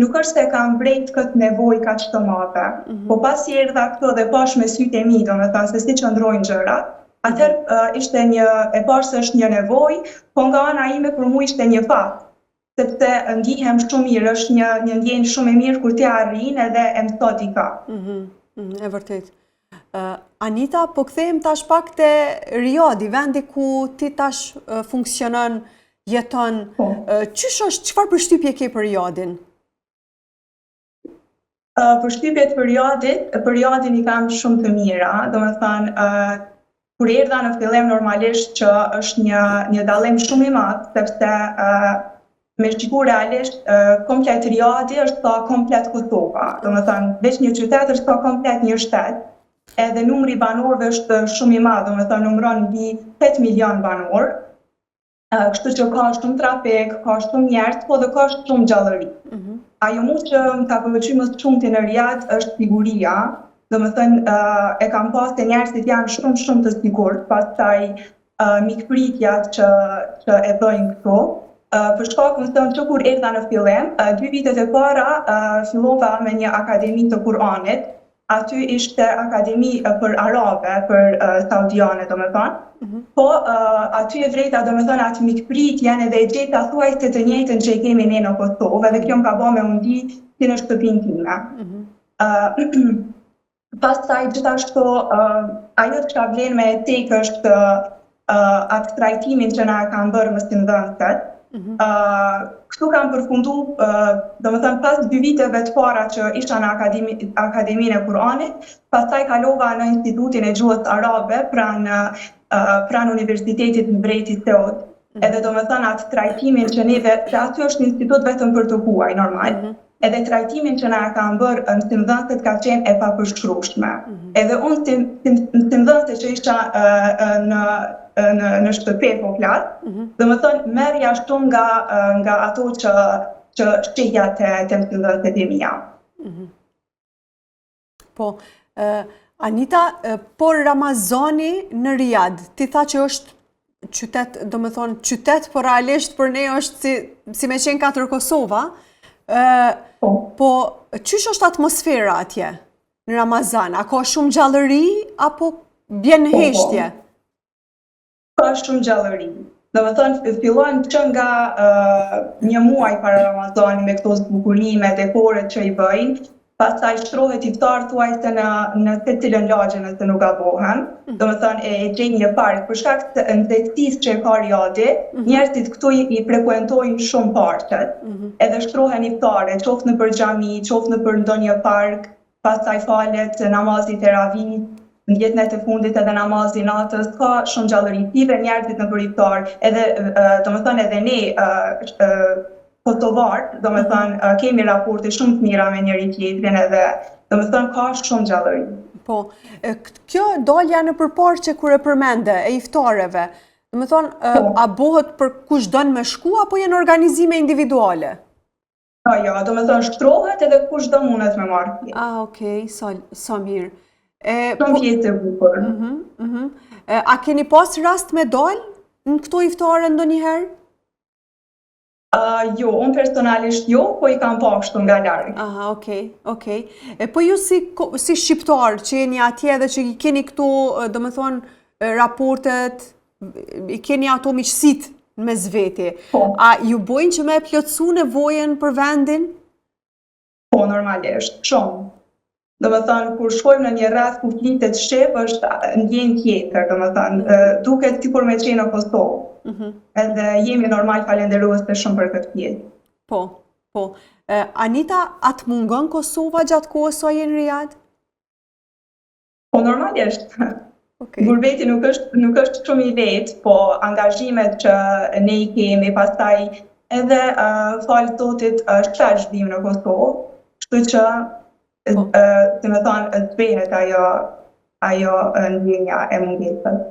nuk është se kam mbrejt këtë nevojë kaq të madhe, po pasi erdha këtu dhe pash me sytë e mi, domethënë se si qëndrojnë gjërat, atëherë ishte e pash se është një nevojë, po nga ana ime për mua ishte një fat, sepse ndihem shumë mirë, është një ndjenjë shumë e mirë kur ti arrin edhe e mëso dika. E vërtet. Anita, po kthehem tash pak te Riyadi, vendi ku ti tash funksionon, jeton. Çfarë përshtypje ke për Riyadin? Përshtypjet për Riyadin i kam shumë të mira, domethënë kur erdha në fillim normalisht që është një dallim shumë i madh, sepse me shqipu realisht komplet Riyadi është sa komplet Kosova, domethënë veç një qytet është sa komplet një shtet, edhe numri banorëve është shumë i madh, domethënë numëron mbi 8 milion banor. Kështu që ka shumë trafik, ka shumë njerëz, po dhe ka shumë gjallëri. Ajo mu që më ka pëlqyer më shumë në Riyad është siguria, domethënë e kam pas se njerëzit janë shumë të sigurt, pastaj mikpritjat që e bëjnë këtu. Për shkakun se unë kur erdha në fillim, 2 vitet e para fillova me një akademi të Kur'anit. Aty ishte akademi për arabe, për saudiane, domethënë. Po aty e vrejta domethënë atë mikpritjen edhe e gjeta thuajse të njëjtën që i kemi ne në Kosovë, dhe kjo më ka bërë me undi si në shtëpinë time. Pastaj gjithashtu ajo që ka vlen me tek është atë trajtimin që na kanë bërë mësimdhënësit. Këtu kam përfundu, domethënë pas 2 viteve të para që isha në Akademinë e Kur'anit, pastaj kalova në Institutin e Gjuhës Arabe pranë Universitetit Mbretit Seut. Edhe domethënë atë trajtimin që neve, se aty është një institut vetëm për të huaj, normal. Edhe trajtimin që na kanë bërë mësimdhënësit ka qenë e papërshkrueshme. Edhe unë mësimdhënëse që isha në shtëpi po flas, domethënë merrja shumë nga ato që shqehja te mësimdhënësit e mia. Po, Anita, por Ramazani në Riyad, ti tha që është qytet, domethënë qytet, por realisht për ne është si me qenë 4 Kosova. Po, çysh është atmosfera atje në Ramazan? A ka shumë gjallëri apo bjen heshtje? Ka shumë gjallëri. Domethënë fillon që nga një muaj para Ramazanit me këto zbukurime, dekoret që i bëjnë, pastaj shtrohet iftar thuajse në secilën lagje nëse nuk gabohem. Domethënë e gjejnë një park për shkak të nxehtësisë që ka Riyadi, njerëzit këtu i frekuentojnë shumë parqet. Edhe shtrohen iftare, qoftë nëpër xhami, qoftë nëpër ndonjë park, pastaj falet namazi teravih, në jetën e fundit edhe namazi natës, ka shumë gjallëri. Pive njerëzit nëpër iftar, edhe domethënë edhe ne kosovar, domethënë kemi raporte shumë të mira me njëri tjetrin edhe domethënë ka shumë gjallëri. Po, kjo dalja në përparqe kur e përmende e iftareve, domethënë a bëhet për kush don me shku apo janë organizime individuale? Jo, domethënë shtrohet edhe kush do mundet me marrë pjesë. Okej, sa mirë. Shumë pjesë e bukur. A keni pas rast me dal në këto iftare ndonjëherë? Jo, unë personalisht jo, po i kam pa kështu nga larg. Okej. Po ju si shqiptar që jeni atje dhe që i keni këtu, domethënë raportet, i keni ato miqësitë mes veti. A ju bojnë që me plotësu nevojën për vendin? Po, normalisht, shumë. Domethënë kur shkojmë në një rreth ku flitet shqip është ndjenjë tjetër, domethënë duket sikur me qenë në Kosovë. Edhe jemi normal falenderuese shumë për këtë pjesë. Po. Anita, atë mungon Kosova gjatë kohës sa je në Riyad? Po, normalisht. Gurbeti nuk është shumë i vetë, po angazhimet që ne i kemi, pastaj edhe falë Zotit shpesh vim në Kosovë, kështu që të me thonë zbehet ajo ndjenja e mungesës.